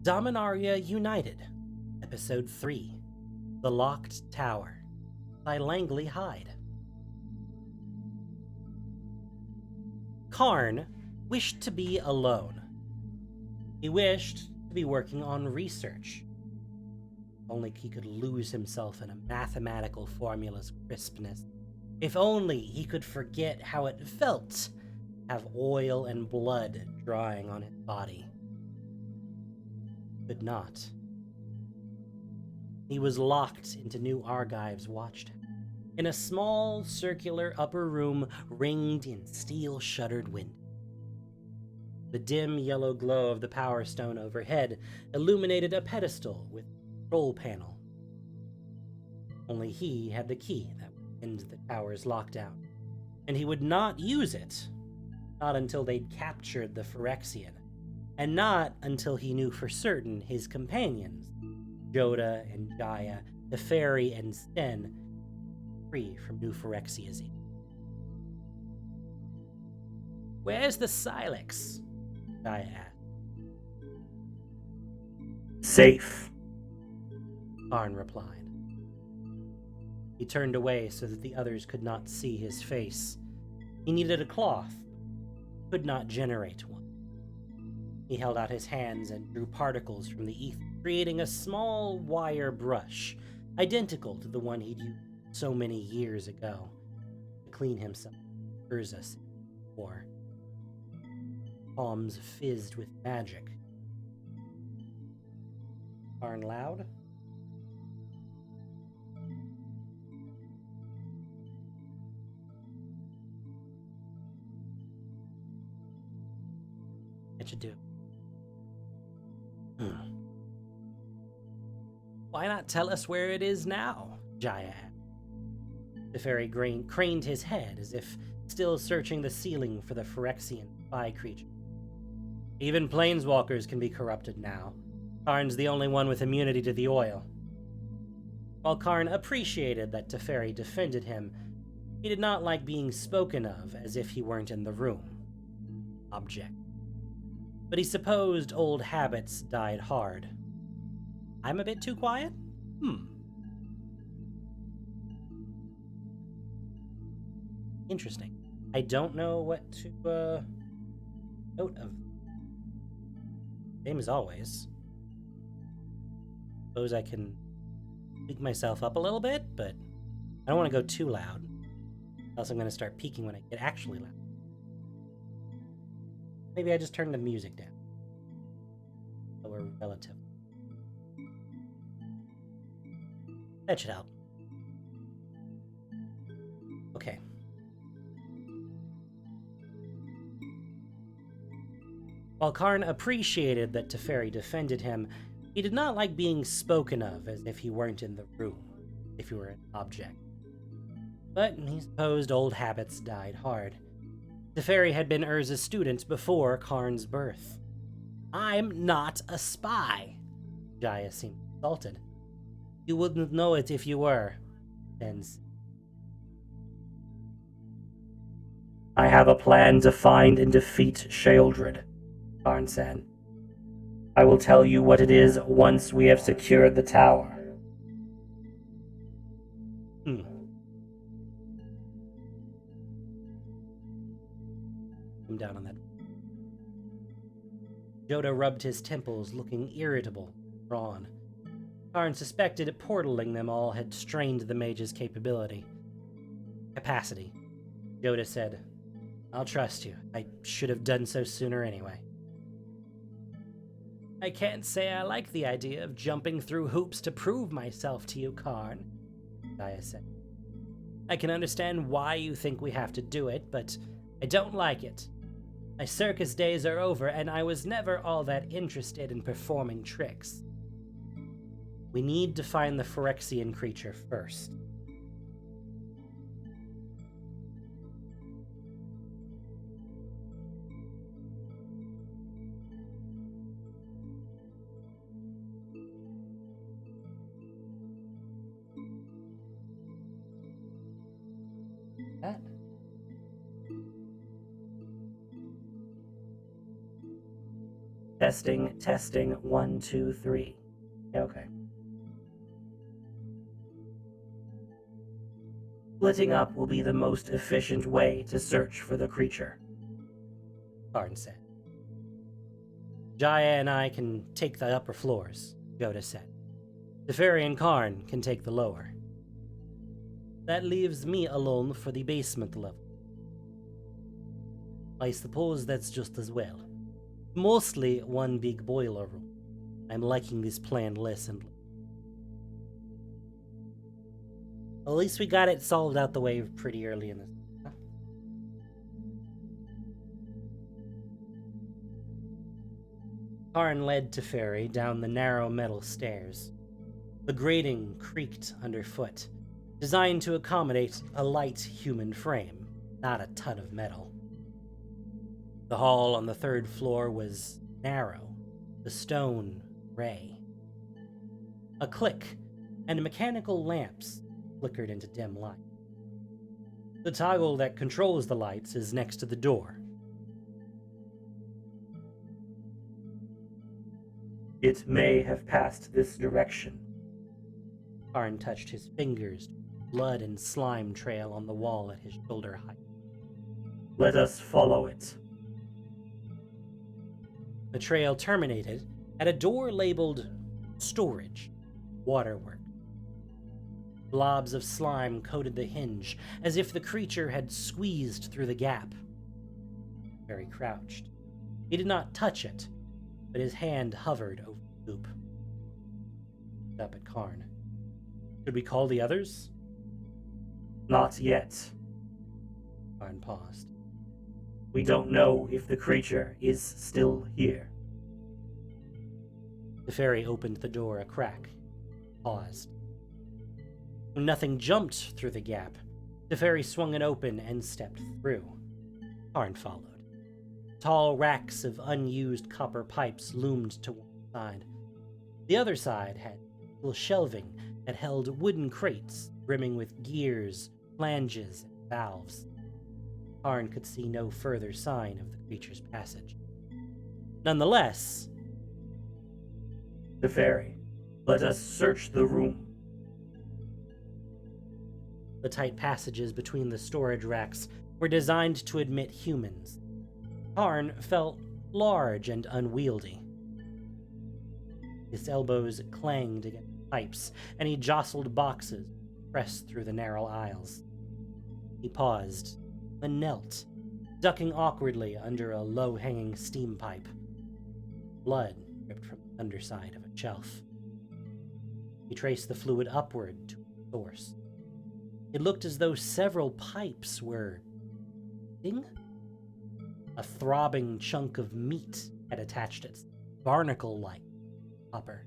Dominaria United, Episode 3, The Locked Tower, by Langley Hyde. Karn wished to be alone. He wished to be working on research. If only he could lose himself in a mathematical formula's crispness. If only he could forget how it felt to have oil and blood drying on his body. Could not. He was locked into New Argive's watchtower, in a small, circular upper room ringed in steel-shuttered windows. The dim yellow glow of the power stone overhead illuminated a pedestal with a control panel. Only he had the key that would end the tower's lockdown, and he would not use it, not until they'd captured the Phyrexian, and not until he knew for certain his companions, Jodah and Jaya, Teferi and Stenn, free from New Phyrexia's. "Where's the Silex?" Jaya asked. "Safe," Karn replied. He turned away so that the others could not see his face. He needed a cloth, but could not generate one. He held out his hands and drew particles from the ether, creating a small wire brush, identical to the one he'd used so many years ago to clean himself. Ursus or palms fizzed with magic. Karn loud. What you do? Why not tell us where it is now? Jaya asked. The fairy craned his head as if still searching the ceiling for the Phyrexian spy creature. Even planeswalkers can be corrupted now. Karn's the only one with immunity to the oil. While Karn appreciated that Teferi defended him, he did not like being spoken of as if he weren't in the room. Object. But he supposed old habits died hard. I'm a bit too quiet? Interesting. I don't know what to, note of. Same as always. Suppose I can speak myself up a little bit, but I don't want to go too loud. Else I'm going to start peaking when I get actually loud. Maybe I just turn the music down. Lower relative. That should help. Okay. While Karn appreciated that Teferi defended him, he did not like being spoken of as if he weren't in the room, if he were an object. But he supposed old habits died hard. Teferi had been Urza's student before Karn's birth. I'm not a spy. Jaya seemed insulted. You wouldn't know it if you were. Stenn. "I have a plan to find and defeat Sheoldred," Karn said. "I will tell you what it is once we have secured the tower." I'm down on that. Jodah rubbed his temples, looking irritable, drawn. Karn suspected portaling them all had strained the mage's capacity. Jodah said, "I'll trust you. I should have done so sooner anyway." I can't say I like the idea of jumping through hoops to prove myself to you, Karn, Jaya said. I can understand why you think we have to do it, but I don't like it. My circus days are over, and I was never all that interested in performing tricks. We need to find the Phyrexian creature first. That? Testing, testing, 1, 2, 3. Okay. Splitting up will be the most efficient way to search for the creature, Karn said. Jaya and I can take the upper floors, Jodah said. Teferi and Karn can take the lower. That leaves me alone for the basement level. I suppose that's just as well. Mostly one big boiler room. I'm liking this plan less and less. At least we got it solved out the way pretty early in this. Karn led Teferi down the narrow metal stairs. The grating creaked underfoot, designed to accommodate a light human frame, not a ton of metal. The hall on the third floor was narrow, the stone gray. A click, and mechanical lamps flickered into dim light. The toggle that controls the lights is next to the door. It may have passed this direction. Karn touched his fingers to the blood and slime trail on the wall at his shoulder height. Let us follow it. The trail terminated at a door labeled Storage, Waterwork. Blobs of slime coated the hinge, as if the creature had squeezed through the gap. Teferi crouched. He did not touch it, but his hand hovered over the hoop. Up at Karn. Should we call the others? Not yet. Karn paused. We don't know if the creature is still here. Teferi opened the door a crack. Paused. When nothing jumped through the gap, Teferi swung it open and stepped through. Karn followed. Tall racks of unused copper pipes loomed to one side. The other side had little shelving that held wooden crates brimming with gears, flanges, and valves. Karn could see no further sign of the creature's passage. Nonetheless, Teferi, let us search the room. the tight passages between the storage racks were designed to admit humans. Karn felt large and unwieldy. His elbows clanged against pipes, and he jostled boxes, pressed through the narrow aisles. He paused, then knelt, ducking awkwardly under a low-hanging steam pipe. Blood dripped from the underside of a shelf. He traced the fluid upward to its source. It looked as though several pipes were bleeding. A throbbing chunk of meat had attached its barnacle-like copper.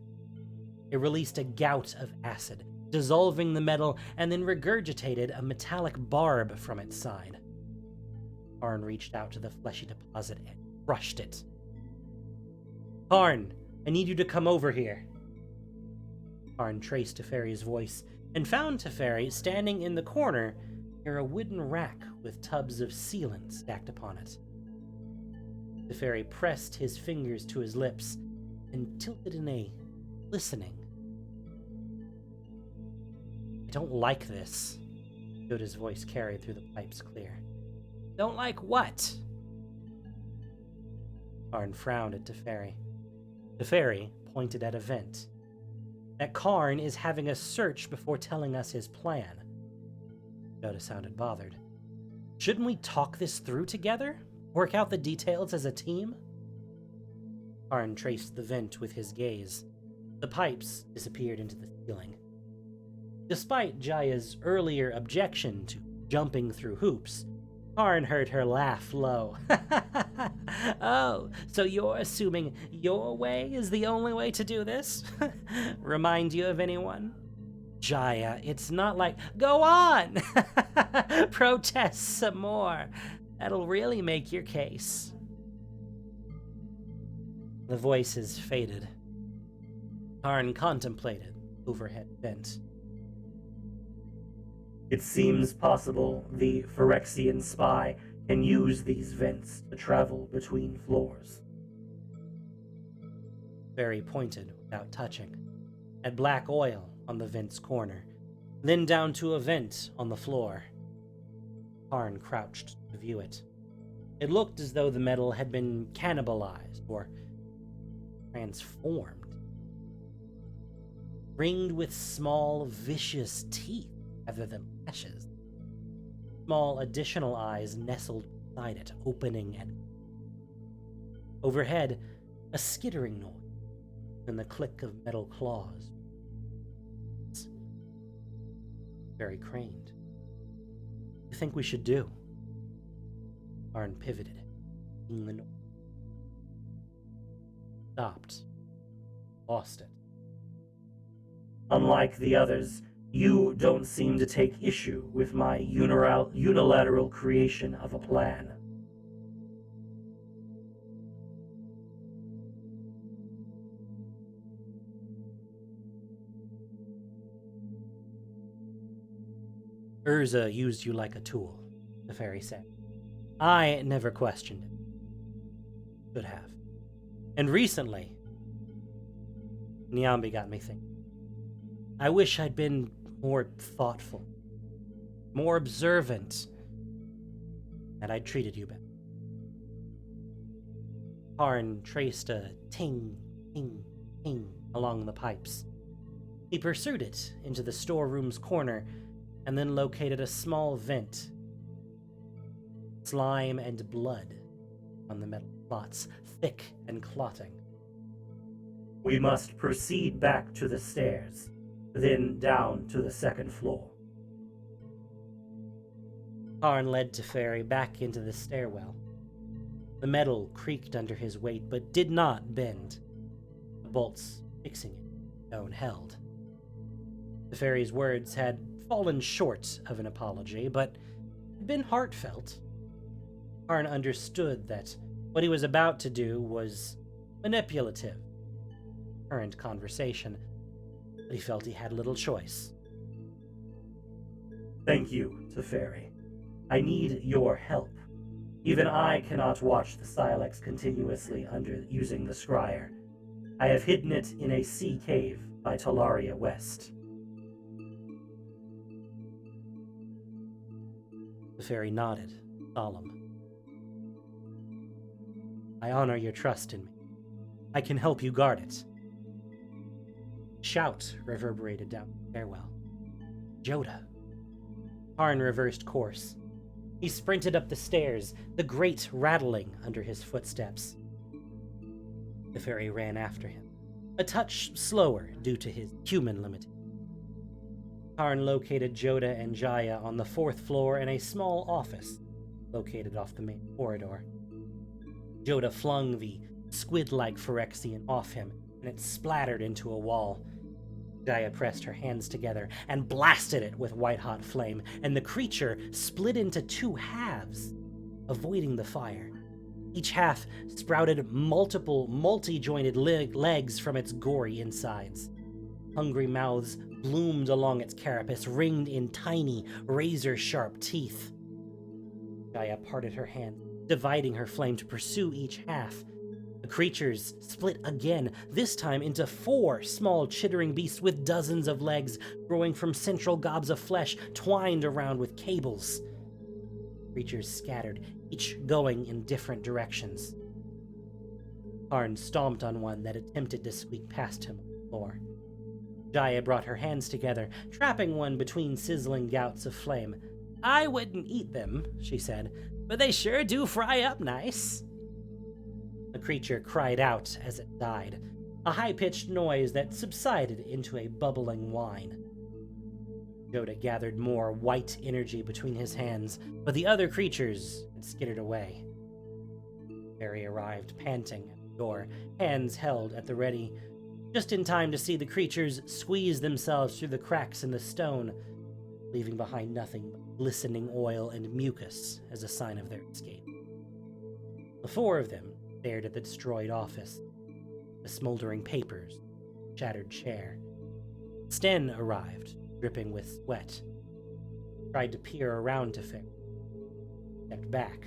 It released a gout of acid, dissolving the metal, and then regurgitated a metallic barb from its side. Karn reached out to the fleshy deposit and crushed it. Karn, I need you to come over here. Karn traced Teferi's voice and found Teferi standing in the corner near a wooden rack with tubs of sealant stacked upon it. Teferi pressed his fingers to his lips and tilted in a listening. I don't like this, Jodah's voice carried through the pipes clear. Don't like what? Karn frowned at Teferi. Teferi pointed at a vent. That Karn is having a search before telling us his plan. Jodah sounded bothered. Shouldn't we talk this through together? Work out the details as a team? Karn traced the vent with his gaze. The pipes disappeared into the ceiling. Despite Jaya's earlier objection to jumping through hoops, Karn heard her laugh low. Oh, so you're assuming your way is the only way to do this? Remind you of anyone? Jaya, it's not like, go on! Protest some more. That'll really make your case. The voices faded. Karn contemplated overhead vent. It seems possible the Phyrexian spy can use these vents to travel between floors. Teferi pointed without touching, at black oil on the vent's corner, then down to a vent on the floor. Karn crouched to view it. It looked as though the metal had been cannibalized or transformed, ringed with small, vicious teeth rather than lashes. Small additional eyes nestled beside it, opening and overhead, a skittering noise and the click of metal claws. Very craned. What do you think we should do? Karn pivoted, seeing the noise. Stopped. Lost it. Unlike the others, you don't seem to take issue with my unilateral creation of a plan. Urza used you like a tool, Teferi said. I never questioned it. Should have. And recently, Nyambi got me thinking. I wish I'd been more thoughtful, more observant, and I'd treated you better. Karn traced a ting, ting, ting along the pipes. He pursued it into the storeroom's corner and then located a small vent. Slime and blood on the metal plots, thick and clotting. We must proceed back to the stairs, then down to the second floor. Karn led Teferi back into the stairwell. The metal creaked under his weight, but did not bend. The bolts fixing it, stone held. Teferi's words had fallen short of an apology, but had been heartfelt. Karn understood that what he was about to do was manipulative. Current conversation, but he felt he had little choice. Thank you, Teferi. I need your help. Even I cannot watch the Silex continuously using the scryer. I have hidden it in a sea cave by Talaria West. Teferi nodded, solemn. I honor your trust in me. I can help you guard it. Shout reverberated down the stairwell. Jodah. Karn reversed course. He sprinted up the stairs, the grate rattling under his footsteps. Teferi ran after him, a touch slower due to his human limitations. Karn located Jodah and Jaya on the 4th floor in a small office located off the main corridor. Jodah flung the squid-like Phyrexian off him, and it splattered into a wall. Jaya pressed her hands together and blasted it with white-hot flame, and the creature split into 2 halves, avoiding the fire. Each half sprouted multiple, multi-jointed legs from its gory insides. Hungry mouths bloomed along its carapace, ringed in tiny, razor-sharp teeth. Jaya parted her hand, dividing her flame to pursue each half. The creatures split again, this time into 4 small chittering beasts with dozens of legs growing from central gobs of flesh twined around with cables. Creatures scattered, each going in different directions. Karn stomped on one that attempted to squeak past him on the floor. Jaya brought her hands together, trapping one between sizzling gouts of flame. I wouldn't eat them, she said, but they sure do fry up nice. The creature cried out as it died, a high-pitched noise that subsided into a bubbling whine. Jodah gathered more white energy between his hands, but the other creatures had skittered away. Barry arrived, panting at the door, hands held at the ready, just in time to see the creatures squeeze themselves through the cracks in the stone, leaving behind nothing but glistening oil and mucus as a sign of their escape. The 4 of them stared at the destroyed office, the smoldering papers, shattered chair. Stenn arrived, dripping with sweat. Tried to peer around Teferi. Stepped back,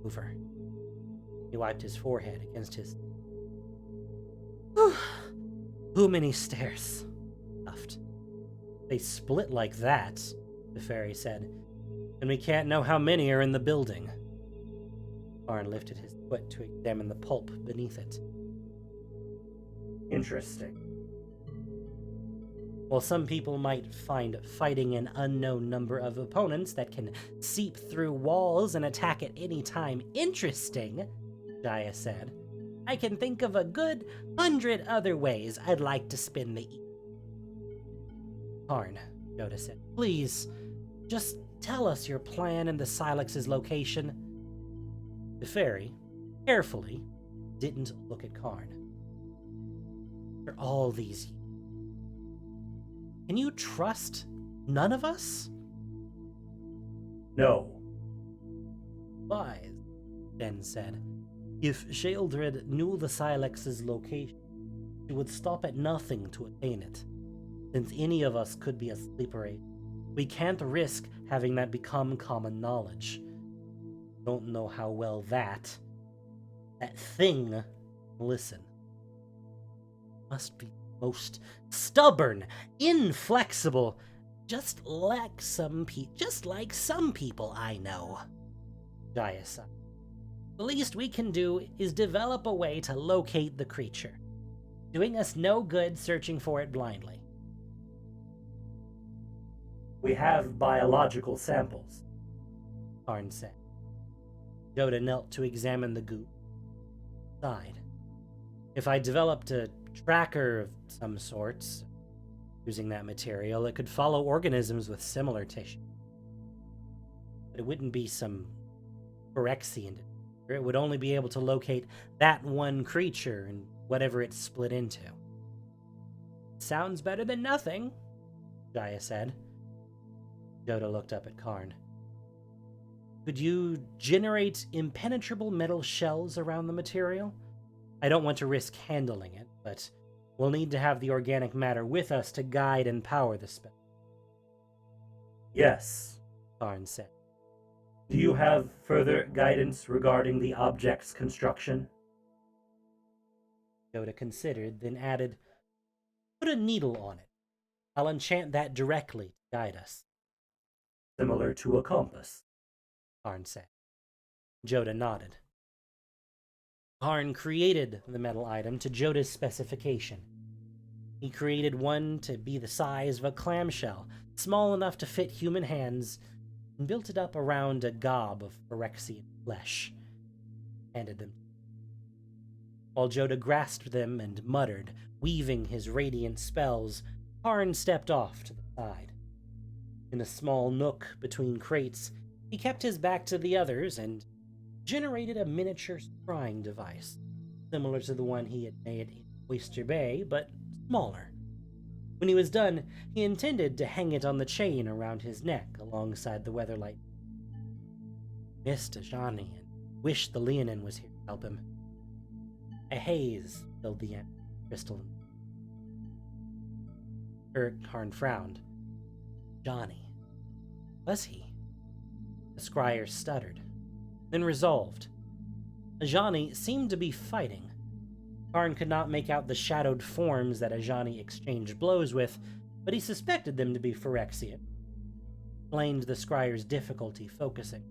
over. He wiped his forehead against his... Whew. Too many stairs. Puffed. They split like that, Teferi said, and we can't know how many are in the building. Karn lifted his foot to examine the pulp beneath it. Interesting. While some people might find fighting an unknown number of opponents that can seep through walls and attack at any time interesting, Jaya said, I can think of a good 100 other ways I'd like to spin the evening. Karn, Jodah said, please, just tell us your plan and the Silex's location. Teferi, carefully, didn't look at Karn. For all these years, can you trust none of us? No. Wise, Stenn said. If Sheoldred knew the Silex's location, she would stop at nothing to attain it. Since any of us could be a sleeper agent, we can't risk having that become common knowledge. Don't know how well that thing, listen, must be most stubborn, inflexible, just like some people I know. Jaya sighed. The least we can do is develop a way to locate the creature, doing us no good searching for it blindly. We have biological samples, Karn said. Jodah knelt to examine the goop. Sighed. If I developed a tracker of some sorts, using that material, it could follow organisms with similar tissue. But it wouldn't be some Phyrexian. It would only be able to locate that one creature and whatever it's split into. Sounds better than nothing, Jaya said. Jodah looked up at Karn. Could you generate impenetrable metal shells around the material? I don't want to risk handling it, but we'll need to have the organic matter with us to guide and power the spell. Yes, Karn said. Do you have further guidance regarding the object's construction? Jodah considered, then added, put a needle on it. I'll enchant that directly to guide us. Similar to a compass, Karn said. Jodah nodded. Karn created the metal item to Jodah's specification. He created one to be the size of a clamshell, small enough to fit human hands, and built it up around a gob of Phyrexian flesh. Handed them. While Jodah grasped them and muttered, weaving his radiant spells, Karn stepped off to the side. In a small nook between crates, he kept his back to the others and generated a miniature scrying device, similar to the one he had made in Oyster Bay, but smaller. When he was done, he intended to hang it on the chain around his neck alongside the weatherlight. He missed Ajani and wished the Leonin was here to help him. A haze filled the crystal. Karn frowned. Johnny. Was he? The scryer stuttered, then resolved. Ajani seemed to be fighting. Karn could not make out the shadowed forms that Ajani exchanged blows with, but he suspected them to be Phyrexian. Explained the scryer's difficulty focusing.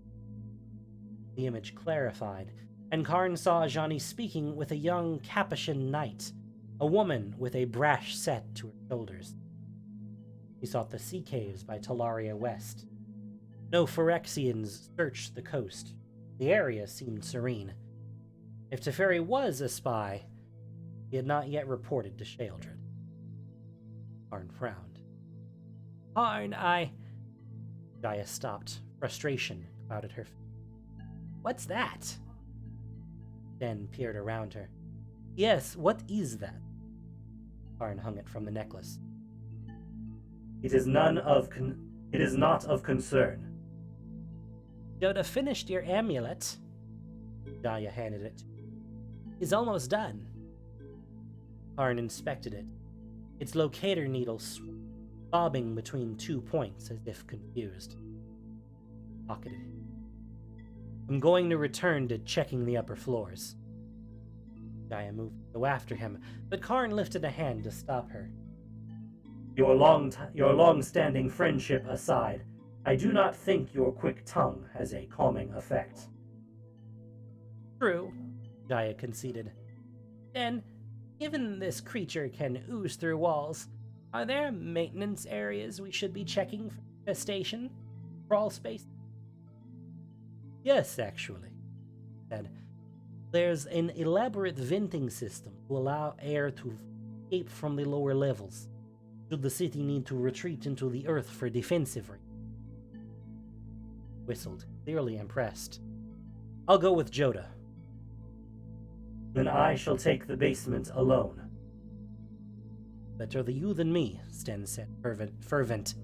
The image clarified, and Karn saw Ajani speaking with a young Capuchin knight, a woman with a brash set to her shoulders. He sought the sea caves by Talaria West. No Phyrexians searched the coast. The area seemed serene. If Teferi was a spy, he had not yet reported to Sheoldred. Karn frowned. Karn, Jaya stopped. Frustration clouded her face. What's that? Stenn peered around her. Yes, what is that? Karn hung it from the necklace. It is not of concern. Jodah finished your amulet. Jaya handed it. He's almost done. Karn inspected it. Its locator needle bobbing between 2 points as if confused. Pocketed it. I'm going to return to checking the upper floors. Jaya moved to go after him, but Karn lifted a hand to stop her. Your long-standing friendship aside, I do not think your quick tongue has a calming effect. True, Jaya conceded. Then, given this creature can ooze through walls, are there maintenance areas we should be checking for infestation? Crawl space? Yes, actually, said. There's an elaborate venting system to allow air to escape from the lower levels, should the city need to retreat into the earth for defensive reasons. Whistled, clearly impressed. I'll go with Jodah. Then I shall take the basement alone. Better the you than me, Stenn said, fervent.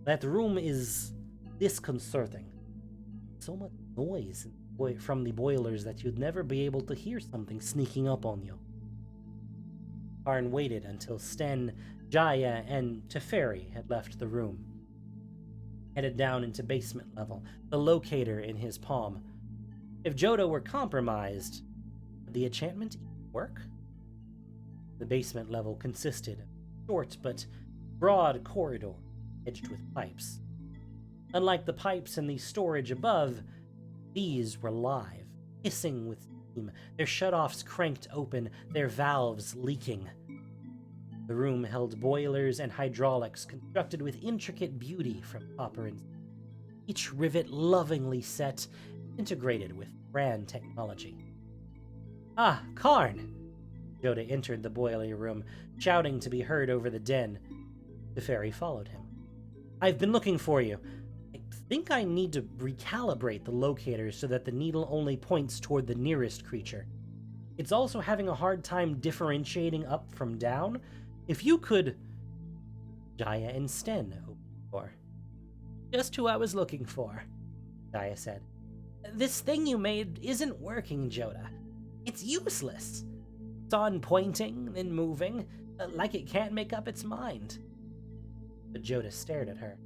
That room is disconcerting. So much noise from the boilers that you'd never be able to hear something sneaking up on you. Karn waited until Stenn, Jaya, and Teferi had left the room. Headed down into basement level, the locator in his palm. If Jodah were compromised, would the enchantment work? The basement level consisted of a short but broad corridor edged with pipes. Unlike the pipes in the storage above, these were live, hissing with steam, their shutoffs cranked open, their valves leaking. The room held boilers and hydraulics constructed with intricate beauty from copper and steel, each rivet lovingly set, integrated with grand technology. Ah, Karn! Jodah entered the boiler room, shouting to be heard over the din. Teferi followed him. I've been looking for you. I think I need to recalibrate the locator so that the needle only points toward the nearest creature. It's also having a hard time differentiating up from down. If you could... Jaya and Stenn opened the door. Just who I was looking for, Jaya said. This thing you made isn't working, Jodah. It's useless. It's on pointing, then moving, like it can't make up its mind. But Jodah stared at her.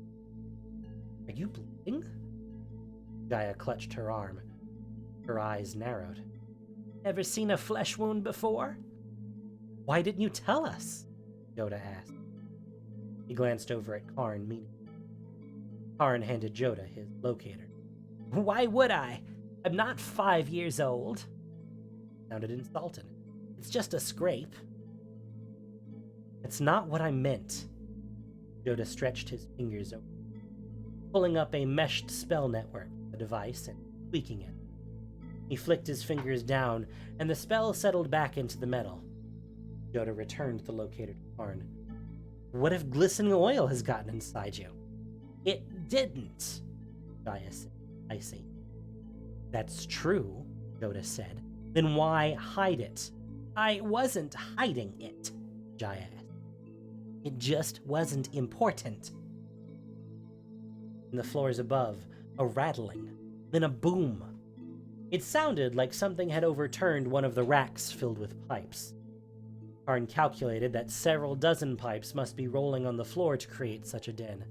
Are you bleeding? Jaya clutched her arm. Her eyes narrowed. Ever seen a flesh wound before? Why didn't you tell us? Jodah asked. He glanced over at Karn meaningfully. Karn handed Jodah his locator. Why would I? I'm not 5 years old. Sounded insulted. It's just a scrape. It's not what I meant. Jodah stretched his fingers over, pulling up a meshed spell network, the device, and tweaking it. He flicked his fingers down, and the spell settled back into the metal. Jodah returned the locator to Karn. What if glistening oil has gotten inside you? It didn't, Jaya said, icy. That's true, Jodah said. Then why hide it? I wasn't hiding it, Jaya asked. It just wasn't important. In the floors above, a rattling, then a boom. It sounded like something had overturned one of the racks filled with pipes. Karn calculated that several dozen pipes must be rolling on the floor to create such a din.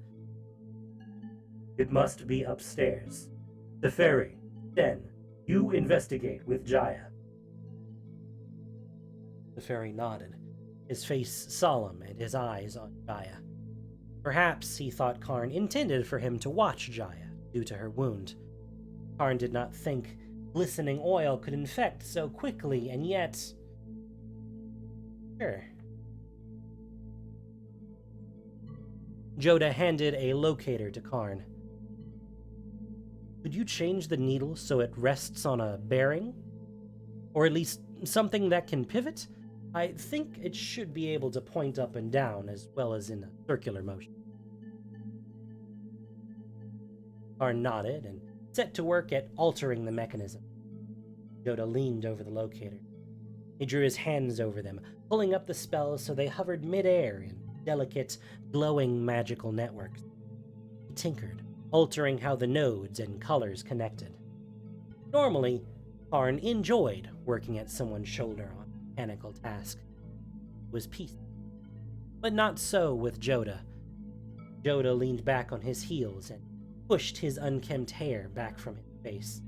It must be upstairs. Teferi, Stenn, you investigate with Jaya. Teferi nodded, his face solemn and his eyes on Jaya. Perhaps he thought Karn intended for him to watch Jaya due to her wound. Karn did not think glistening oil could infect so quickly, and yet... Sure. Jodah handed a locator to Karn. Could you change the needle so it rests on a bearing? Or at least something that can pivot? I think it should be able to point up and down as well as in a circular motion. Karn nodded and set to work at altering the mechanism. Jodah leaned over the locator. He drew his hands over them, pulling up the spells so they hovered mid-air in delicate, glowing magical networks. He tinkered, altering how the nodes and colors connected. Normally, Karn enjoyed working at someone's shoulder on a mechanical task. It was peaceful. But not so with Jodah. Jodah leaned back on his heels and pushed his unkempt hair back from his face.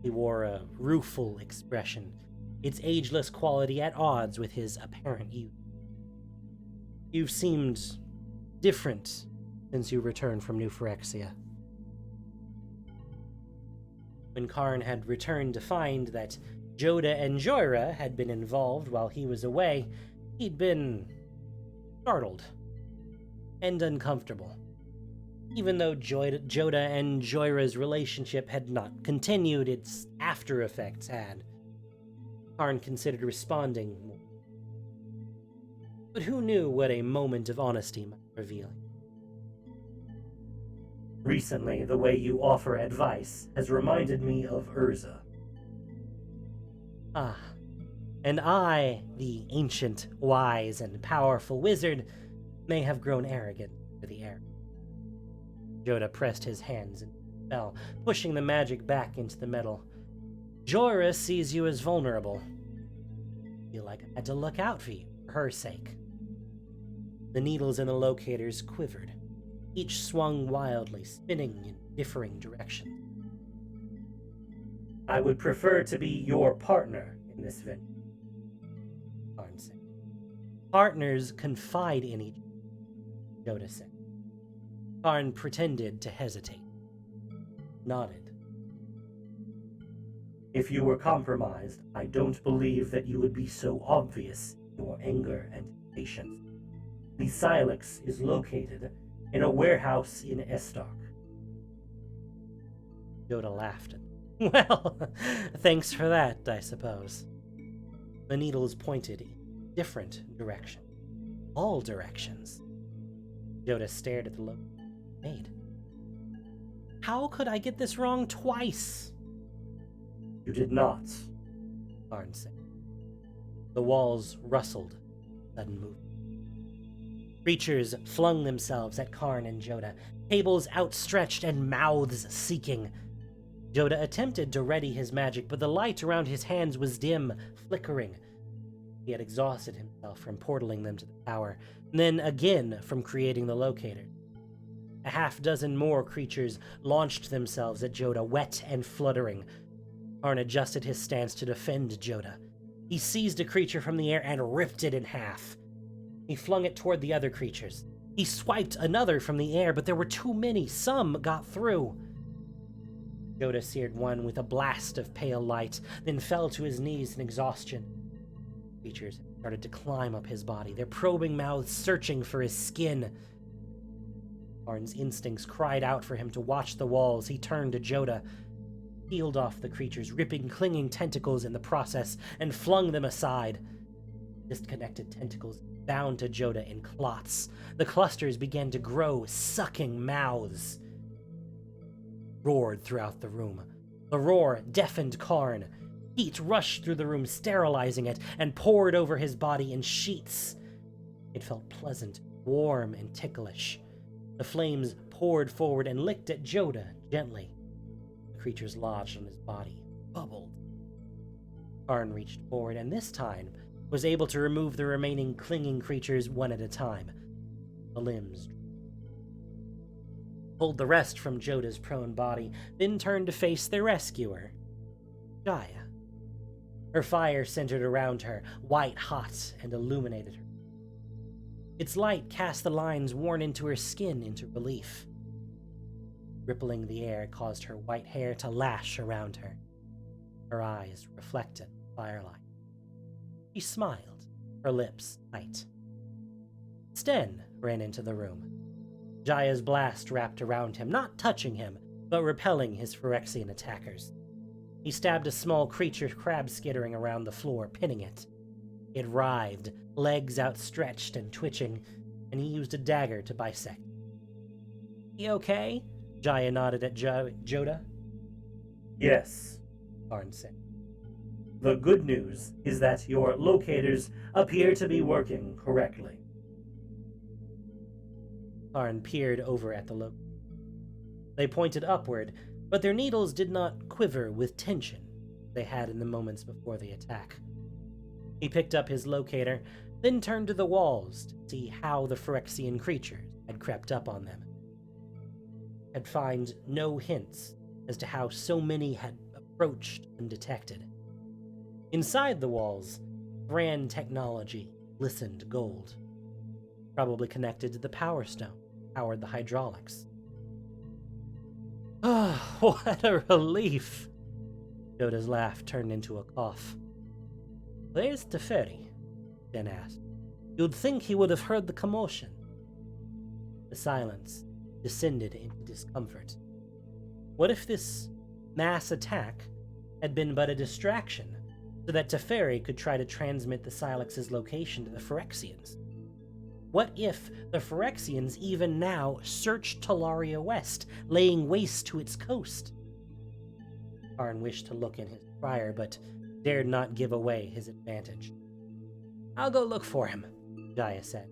He wore a rueful expression, its ageless quality at odds with his apparent youth. You've seemed different since you returned from New Phyrexia. When Karn had returned to find that Jodah and Jaya had been involved while he was away, he'd been startled and uncomfortable. Even though Jodah and Jaya's relationship had not continued, its after effects had. Karn considered responding more. But who knew what a moment of honesty might reveal? Recently, the way you offer advice has reminded me of Urza. Ah, and I, the ancient, wise, and powerful wizard, may have grown arrogant for the air. Jodah pressed his hands and fell, pushing the magic back into the metal. Jaya sees you as vulnerable. I feel like I had to look out for you, for her sake. The needles in the locators quivered. Each swung wildly, spinning in differing directions. I would prefer to be your partner in this venture, Karn said. Partners confide in each other, Jodah said. Karn pretended to hesitate. Nodded. If you were compromised, I don't believe that you would be so obvious in your anger and impatience. The Silex is located in a warehouse in Estark. Jodah laughed. Well, thanks for that, I suppose. The needles pointed in different directions. All directions. Jodah stared at the look made. How could I get this wrong twice? You did not, Karn said. The walls rustled, sudden movement. Creatures flung themselves at Karn and Jodah, tables outstretched and mouths seeking. Jodah attempted to ready his magic, but the light around his hands was dim, flickering. He had exhausted himself from portaling them to the tower, and then again from creating the locator. A half-dozen more creatures launched themselves at Jodah, wet and fluttering. Karn adjusted his stance to defend Jodah. He seized a creature from the air and ripped it in half. He flung it toward the other creatures. He swiped another from the air, but there were too many. Some got through. Jodah seared one with a blast of pale light, then fell to his knees in exhaustion. Creatures started to climb up his body, their probing mouths searching for his skin. Karn's instincts cried out for him to watch the walls. He turned to Jodah, peeled off the creatures, ripping clinging tentacles in the process, and flung them aside. Disconnected tentacles bound to Jodah in clots. The clusters began to grow, sucking mouths. Roared throughout the room. The roar deafened Karn. Heat rushed through the room, sterilizing it, and poured over his body in sheets. It felt pleasant, warm, and ticklish. The flames poured forward and licked at Jodah gently. The creatures lodged on his body, bubbled. Karn reached forward, and this time was able to remove the remaining clinging creatures one at a time. The limbs pulled the rest from Jodah's prone body, then turned to face their rescuer, Jaya. Her fire centered around her, white-hot, and illuminated her. Its light cast the lines worn into her skin into relief. Rippling the air caused her white hair to lash around her. Her eyes reflected firelight. She smiled, her lips tight. Stenn ran into the room. Jaya's blast wrapped around him, not touching him, but repelling his Phyrexian attackers. He stabbed a small creature crab skittering around the floor, pinning it. It writhed, legs outstretched and twitching, and he used a dagger to bisect. "You okay?" Jaya nodded at Jodah. Yes, Karn said. The good news is that your locators appear to be working correctly. Karn peered over at the locator. They pointed upward, but their needles did not quiver with tension they had in the moments before the attack. He picked up his locator, then turned to the walls to see how the Phyrexian creatures had crept up on them. Had found no hints as to how so many had approached undetected. Inside the walls, Thran technology glistened gold, probably connected to the power stone, powered the hydraulics. Ah, what a relief! Jodah's laugh turned into a cough. Where's Teferi? Stenn asked. You'd think he would have heard the commotion. The silence descended into discomfort. What if this mass attack had been but a distraction, so that Teferi could try to transmit the Silex's location to the Phyrexians? What if the Phyrexians even now searched Talaria West, laying waste to its coast? Karn wished to look in his scryer, but dared not give away his advantage. I'll go look for him, Jaya said.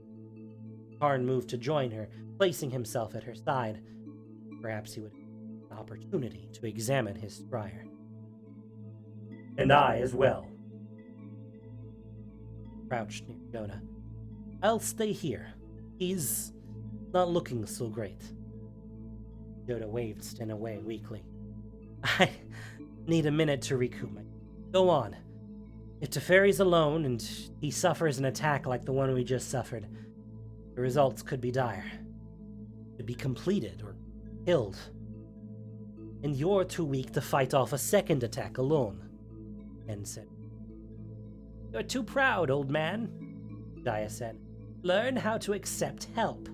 Karn moved to join her, placing himself at her side. Perhaps he would have an opportunity to examine his scryer. And I as well. Crouched near Jodah. I'll stay here. He's not looking so great. Jodah waved Stenn away weakly. I need a minute to recoup. Go on. If Teferi's alone and he suffers an attack like the one we just suffered, the results could be dire. Could be completed or killed. And you're too weak to fight off a second attack alone, Stenn said. You're too proud, old man, Jaya said. Learn how to accept help.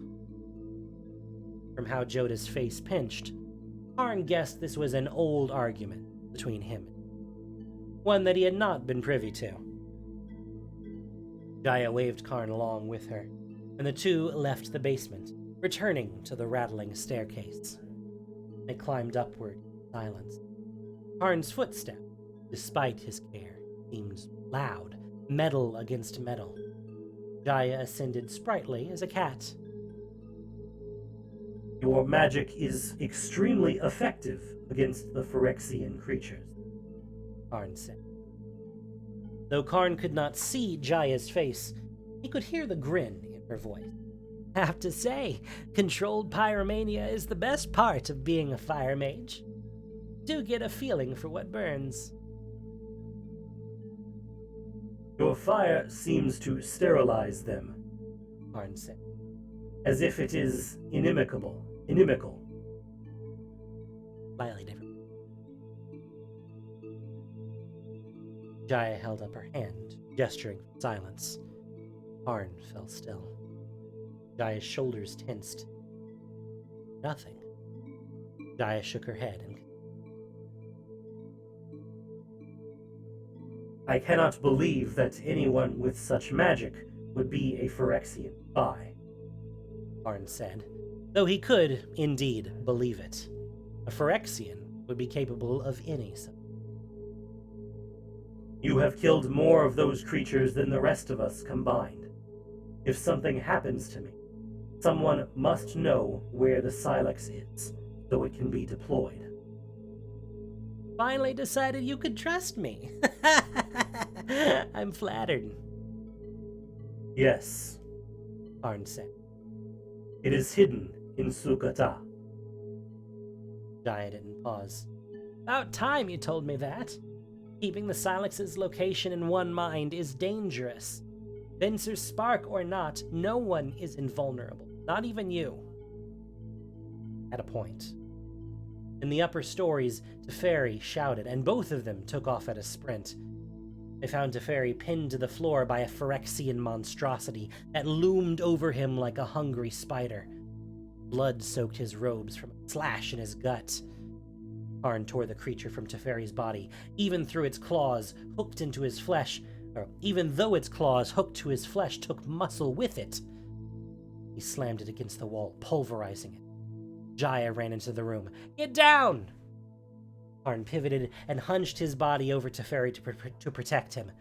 From how Jodah's face pinched, Karn guessed this was an old argument between him, one that he had not been privy to. Jaya waved Karn along with her, and the two left the basement, returning to the rattling staircase. They climbed upward in silence. Karn's footstep, despite his care, seemed loud, metal against metal. Jaya ascended sprightly as a cat. Your magic is extremely effective against the Phyrexian creatures, Karn said. Though Karn could not see Jaya's face, he could hear the grin in her voice. Have to say, controlled pyromania is the best part of being a fire mage. Do get a feeling for what burns. Your fire seems to sterilize them, Karn said. As if it is inimical. Slightly different. Jaya held up her hand, gesturing for silence. Karn fell still. Jaya's shoulders tensed. Nothing. Jaya shook her head and... I cannot believe that anyone with such magic would be a Phyrexian spy, Karn said, though he could, indeed, believe it. A Phyrexian would be capable of any such. You have killed more of those creatures than the rest of us combined. If something happens to me, someone must know where the Silex is, so it can be deployed. Finally decided you could trust me. I'm flattered. Yes, Karn said. It is hidden in Sukata. Jaya didn't pause. About time you told me that. Keeping the Silex's location in one mind is dangerous. Venser's spark or not, no one is invulnerable. Not even you. At a point. In the upper stories, Teferi shouted, and both of them took off at a sprint. They found Teferi pinned to the floor by a Phyrexian monstrosity that loomed over him like a hungry spider. Blood soaked his robes from a slash in his gut. Karn tore the creature from Teferi's body, even through its claws hooked into his flesh, or even though its claws hooked to his flesh took muscle with it. He slammed it against the wall, pulverizing it. Jaya ran into the room. Get down! Karn pivoted and hunched his body over Teferi to protect him.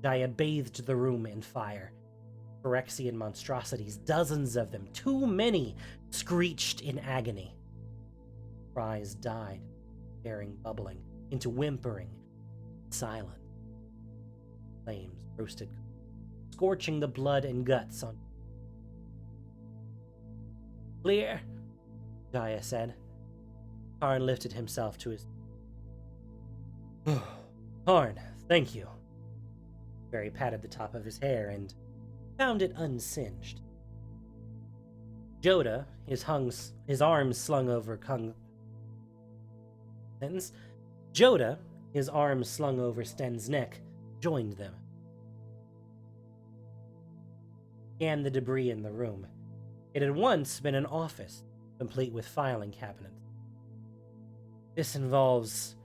Jaya bathed the room in fire. Phyrexian monstrosities, dozens of them, too many, screeched in agony. Cries died, tearing, bubbling, into whimpering, silent. Flames roasted, scorching the blood and guts on. Clear, Jaya said. Karn lifted himself to his... Karn, thank you. Teferi patted the top of his hair and found it unsinged. Jodah, his arms slung over Jodah, his arms slung over Stenn's neck, joined them. Scanned the debris in the room. It had once been an office, complete with filing cabinets. This involves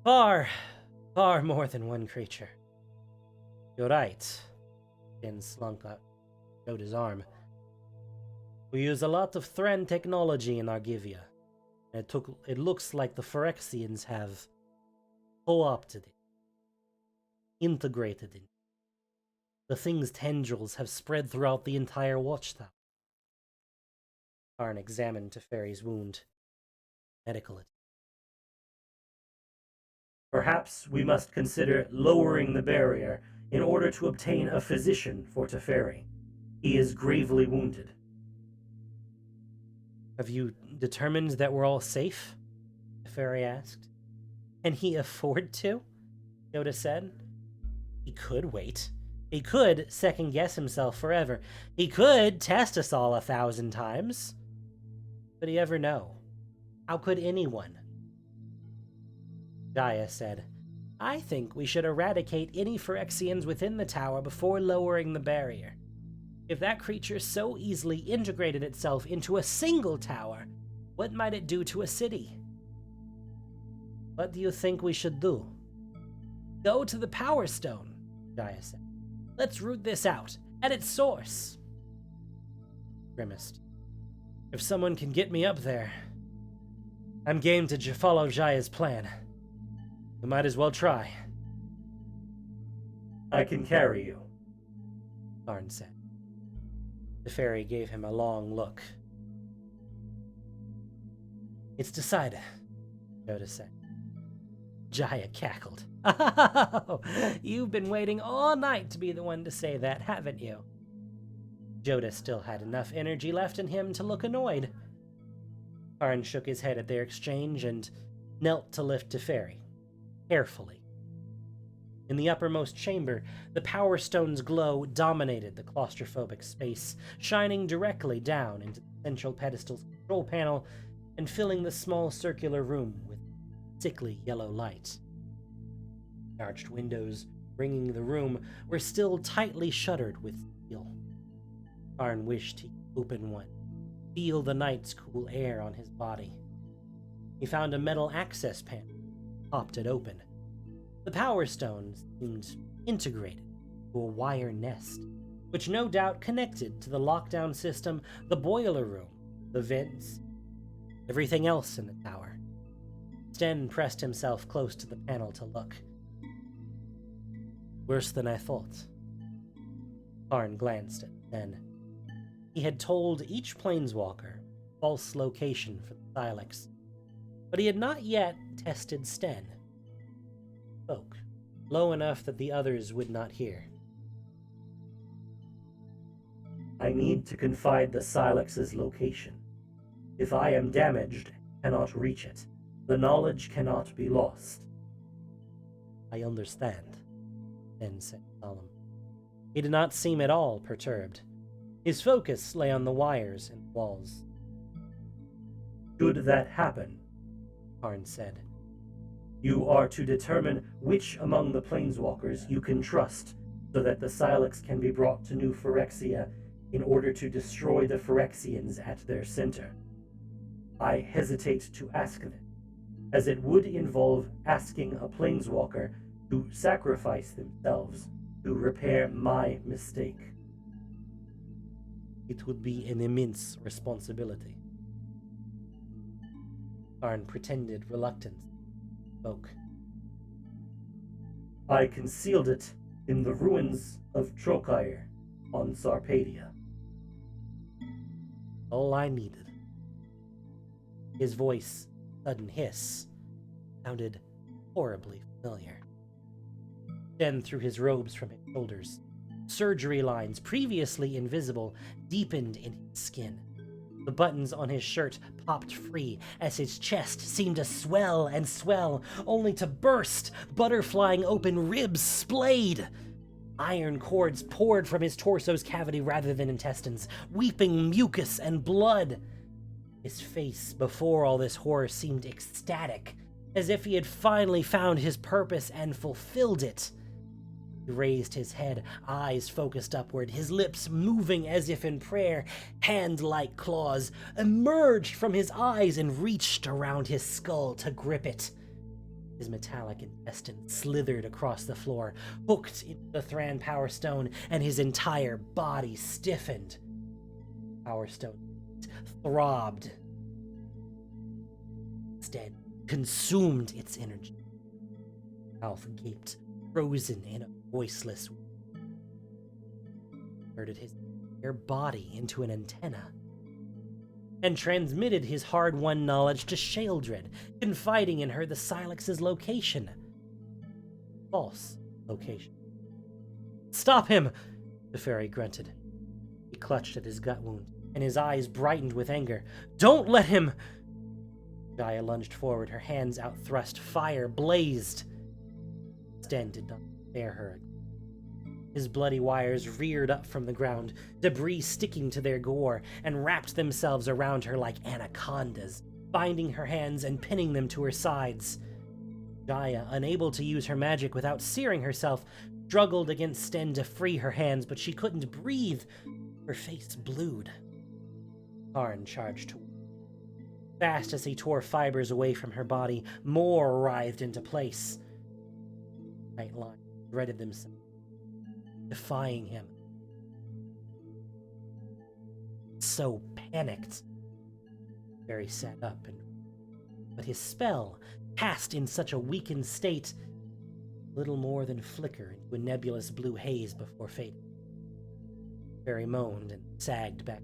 far more than one creature. You're right. Stenn slunk up Jodah's arm. We use a lot of Thran technology in Argive. It looks like the Phyrexians have co-opted it, integrated it. The thing's tendrils have spread throughout the entire watchtower. Karn examined Teferi's wound. Medical attention. Perhaps we must consider lowering the barrier in order to obtain a physician for Teferi. He is gravely wounded. Have you determined that we're all safe? Teferi asked. Can he afford to? Jodah said. He could wait. He could second-guess himself forever. He could test us all 1,000 times. Could he ever know? How could anyone? Jaya said, I think we should eradicate any Phyrexians within the tower before lowering the barrier. If that creature so easily integrated itself into a single tower, what might it do to a city? What do you think we should do? Go to the Power Stone, Jaya said. Let's root this out, at its source. Grimaced. If someone can get me up there, I'm game to follow Jaya's plan. We might as well try. I can carry you, Karn said. Teferi gave him a long look. It's decided, Jodah said. Jaya cackled. Oh, you've been waiting all night to be the one to say that, haven't you? Jodah still had enough energy left in him to look annoyed. Karn shook his head at their exchange and knelt to lift Teferi, carefully. In the uppermost chamber, the Power Stone's glow dominated the claustrophobic space, shining directly down into the central pedestal's control panel and filling the small circular room with sickly yellow light. The arched windows ringing the room were still tightly shuttered with steel. Karn wished he could open one, feel the night's cool air on his body. He found a metal access panel, popped it open. The Power Stone seemed integrated to a wire nest, which no doubt connected to the lockdown system, the boiler room, the vents, everything else in the tower. Stenn pressed himself close to the panel to look. Worse than I thought. Karn glanced at Stenn. He had told each planeswalker false location for the Silex, but he had not yet tested Stenn. Spoke, low enough that the others would not hear. I need to confide the Silex's location. If I am damaged and cannot reach it, the knowledge cannot be lost. I understand, Stenn said solemnly. He did not seem at all perturbed. His focus lay on the wires and walls. Should that happen, Karn said, you are to determine which among the planeswalkers you can trust so that the Silex can be brought to New Phyrexia in order to destroy the Phyrexians at their center. I hesitate to ask them, as it would involve asking a planeswalker to sacrifice themselves to repair my mistake. It would be an immense responsibility. Karn pretended reluctance. Spoke. I concealed it in the ruins of Trokair on Zarpadia. All I needed. His voice, sudden hiss, sounded horribly familiar. Then threw his robes from his shoulders. Surgery lines, previously invisible, deepened in his skin. The buttons on his shirt popped free as his chest seemed to swell and swell, only to burst, butterflying open ribs splayed. Iron cords poured from his torso's cavity rather than intestines, weeping mucus and blood. His face before all this horror seemed ecstatic, as if he had finally found his purpose and fulfilled it. He raised his head, eyes focused upward, his lips moving as if in prayer. Hand-like claws emerged from his eyes and reached around his skull to grip it. His metallic intestine slithered across the floor, hooked into the Thran Power Stone, and his entire body stiffened. Power Stone throbbed. Instead, consumed its energy. Mouth gaped, frozen in a voiceless way. Converted his entire body into an antenna, and transmitted his hard-won knowledge to Shealdred, confiding in her the Silex's location. False location. "Stop him!" Teferi grunted. He clutched at his gut wound, and his eyes brightened with anger. "Don't let him!" Jaya lunged forward, her hands outthrust. Fire blazed. Stenn did not spare her. His bloody wires reared up from the ground, debris sticking to their gore, and wrapped themselves around her like anacondas, binding her hands and pinning them to her sides. Jaya, unable to use her magic without searing herself, struggled against Stenn to free her hands, but she couldn't breathe. Her face blued. Karn charged toward her. Fast as he tore fibers away from her body, more writhed into place. Night lines threaded themselves, defying him. So panicked, Barry sat up, but his spell, cast in such a weakened state, little more than flicker into a nebulous blue haze before fading. Barry moaned and sagged back.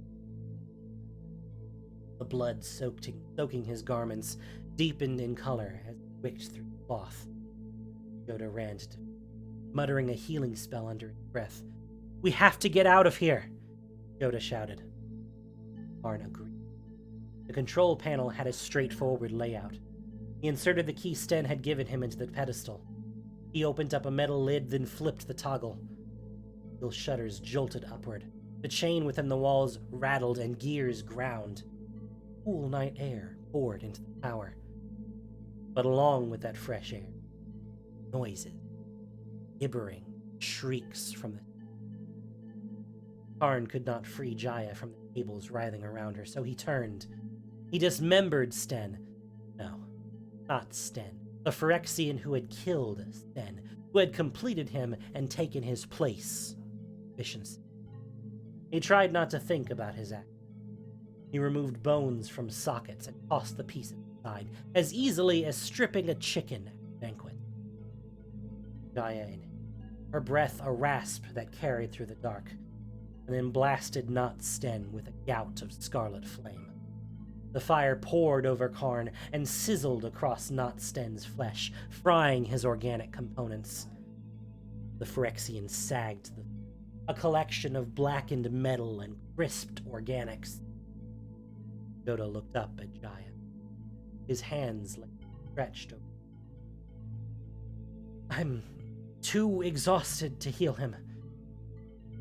The blood soaking his garments deepened in color as it wicked through the cloth. Jodah ran to muttering a healing spell under his breath. "We have to get out of here!" Jodah shouted. Karn agreed. The control panel had a straightforward layout. He inserted the key Stenn had given him into the pedestal. He opened up a metal lid, then flipped the toggle. Steel shutters jolted upward. The chain within the walls rattled and gears ground. Cool night air poured into the tower. But along with that fresh air, noises, gibbering, shrieks from the... Karn could not free Jaya from the cables writhing around her, so he turned. He dismembered Stenn. No, not Stenn. The Phyrexian who had killed Stenn, who had completed him and taken his place. Efficiency. He tried not to think about his act. He removed bones from sockets and tossed the pieces aside, as easily as stripping a chicken at a banquet. Jaya inhaled, her breath a rasp that carried through the dark, and then blasted not Stenn with a gout of scarlet flame. The fire poured over Karn and sizzled across not Stenn's flesh, frying his organic components. The Phyrexian sagged, a collection of blackened metal and crisped organics. Jodah looked up at Jaya. His hands lay stretched over. "I'm too exhausted to heal him.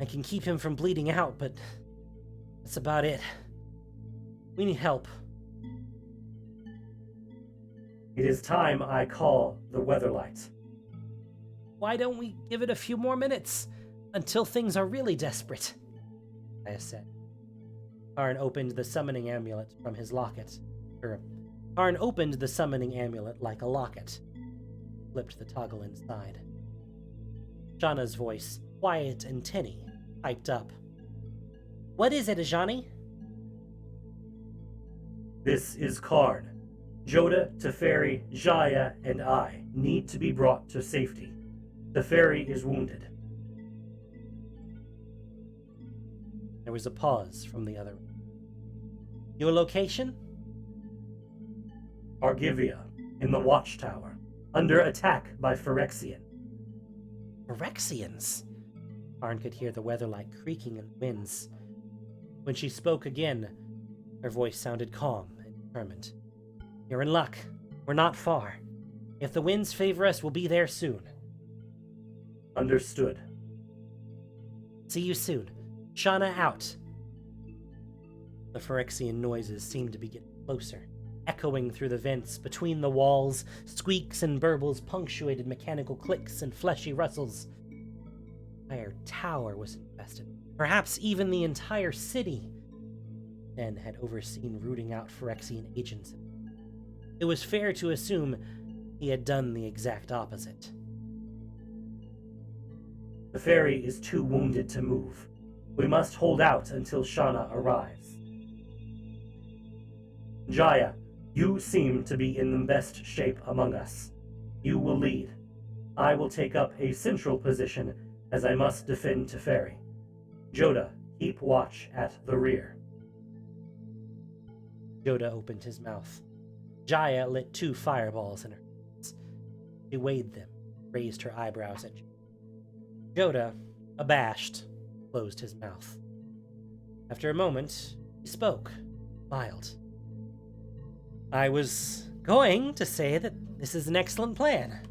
I can keep him from bleeding out, but that's about it. We need help." It is time I call the Weatherlight. "Why don't we give it a few more minutes, until things are really desperate?" Jaya said. Karn opened the summoning amulet from his locket. Karn opened the summoning amulet like a locket. Flipped the toggle inside. Shana's voice, quiet and tinny, piped up. "What is it, Ajani?" "This is Karn. Jodah, Teferi, Jaya, and I need to be brought to safety. Teferi is wounded." There was a pause from the other. "Your location?" "Argivia, in the watchtower, under attack by Phyrexian." Phyrexians? Karn could hear the weatherlight creaking in the winds. When she spoke again, her voice sounded calm and determined. "You're in luck. We're not far. If the winds favor us, we'll be there soon." "Understood." See you soon. Shauna out. The Phyrexian noises seemed to be getting closer, echoing through the vents between the walls. Squeaks and burbles punctuated mechanical clicks and fleshy rustles. The entire tower was infested. Perhaps even the entire city. Stenn had overseen rooting out Phyrexian agents. It was fair to assume he had done the exact opposite. Teferi is too wounded to move. We must hold out until Shauna arrives. Jaya, you seem to be in the best shape among us. You will lead. I will take up a central position as I must defend Teferi. Jodah, keep watch at the rear. Jodah opened his mouth. Jaya lit 2 fireballs in her hands. She weighed them, raised her eyebrows at Jodah, abashed, closed his mouth. After a moment, he spoke, smiled. I was going to say that this is an excellent plan.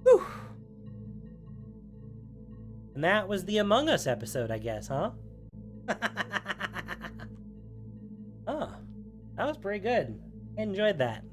Whew. And that was the Among Us episode, I guess, huh? Oh, that was pretty good. I enjoyed that.